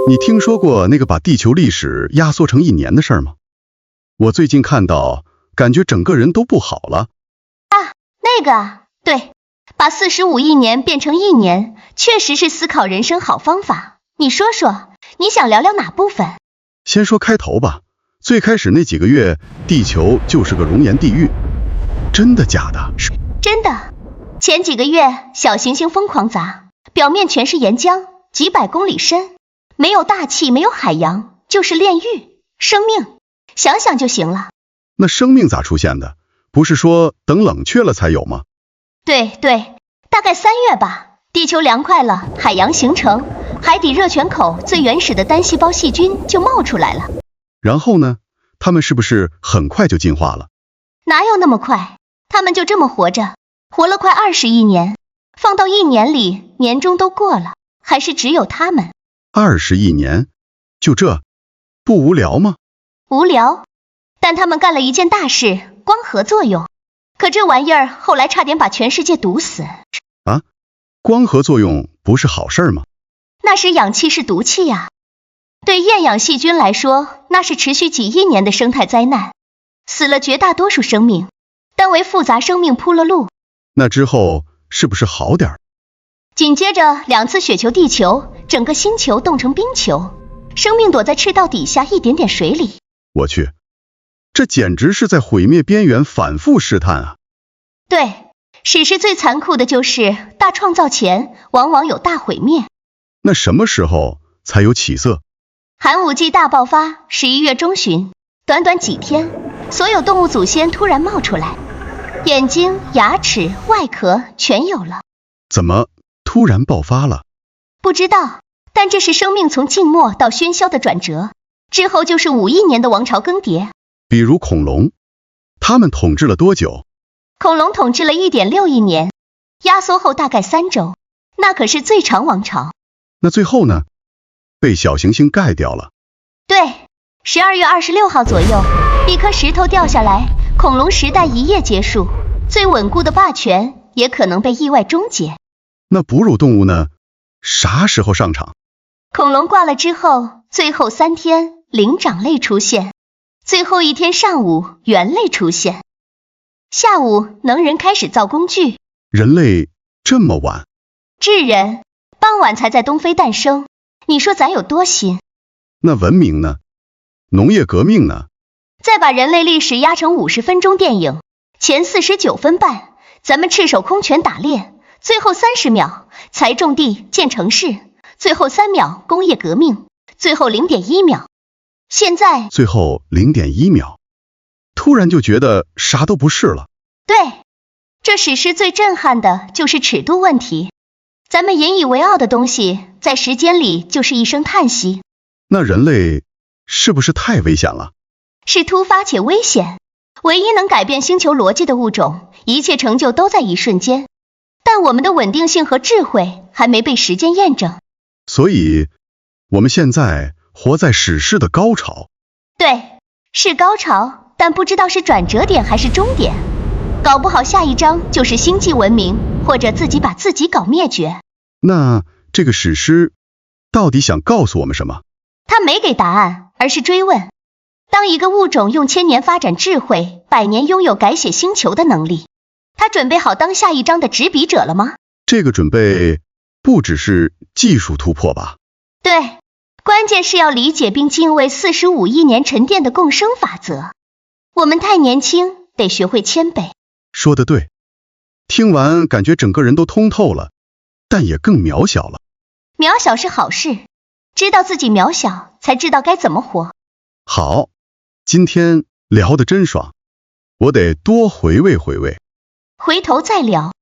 你听说过那个把地球历史压缩成1年的事儿吗？我最近看到，感觉整个人都不好了。那个啊，对，把45亿年变成1年，确实是思考人生好方法。你说说，你想聊聊哪部分？先说开头吧，最开始那几个月，地球就是个熔岩地狱。真的假的？真的，前几个月小行星疯狂砸，表面全是岩浆，几百公里深，没有大气，没有海洋，就是炼狱，生命，想想就行了。那生命咋出现的？不是说等冷却了才有吗？对，大概3月吧，地球凉快了，海洋形成，海底热泉口最原始的单细胞细菌就冒出来了。然后呢？它们是不是很快就进化了？哪有那么快？它们就这么活着，活了快20亿年，放到1年里，年终都过了，还是只有它们。20亿年？就这？不无聊吗？无聊，但他们干了一件大事，光合作用。可这玩意儿后来差点把全世界毒死。啊？光合作用不是好事吗？那时氧气是毒气呀。对厌氧细菌来说，那是持续几亿年的生态灾难，死了绝大多数生命，但为复杂生命铺了路。那之后是不是好点儿？紧接着2次雪球地球，整个星球冻成冰球，生命躲在赤道底下一点点水里。我去，这简直是在毁灭边缘反复试探啊！对，史诗最残酷的就是大创造前往往有大毁灭。那什么时候才有起色？寒武纪大爆发，11月中旬，短短几天，所有动物祖先突然冒出来，眼睛、牙齿、外壳全有了。怎么突然爆发了？不知道，但这是生命从静默到喧嚣的转折，之后就是5亿年的王朝更迭。比如恐龙，他们统治了多久？恐龙统治了1.6亿年，压缩后大概3周，那可是最长王朝。那最后呢？被小行星盖掉了。对，12月26号左右，一颗石头掉下来，恐龙时代一夜结束，最稳固的霸权也可能被意外终结。那哺乳动物呢？啥时候上场？恐龙挂了之后，最后3天，灵长类出现，最后1天上午，猿类出现，下午能人开始造工具。人类这么晚？智人傍晚才在东非诞生，你说咱有多新？那文明呢？农业革命呢？再把人类历史压成50分钟电影，前49分半，咱们赤手空拳打猎，最后30秒才种地建城市，最后3秒工业革命，最后0.1秒。现在最后0.1秒，突然就觉得啥都不是了。对，这史诗最震撼的就是尺度问题。咱们引以为傲的东西，在时间里就是一声叹息。那人类是不是太危险了？是突发且危险，唯一能改变星球逻辑的物种，一切成就都在一瞬间。但我们的稳定性和智慧还没被时间验证。所以，我们现在活在史诗的高潮。对，是高潮，但不知道是转折点还是终点。搞不好下一章就是星际文明，或者自己把自己搞灭绝。那这个史诗到底想告诉我们什么？他没给答案，而是追问。当一个物种用1000年发展智慧，100年拥有改写星球的能力，他准备好当下一章的执笔者了吗？这个准备不只是技术突破吧？对，关键是要理解并敬畏45亿年沉淀的共生法则。我们太年轻，得学会谦卑。说得对，听完感觉整个人都通透了，但也更渺小了。渺小是好事，知道自己渺小，才知道该怎么活。好，今天聊得真爽，我得多回味回味。回头再聊。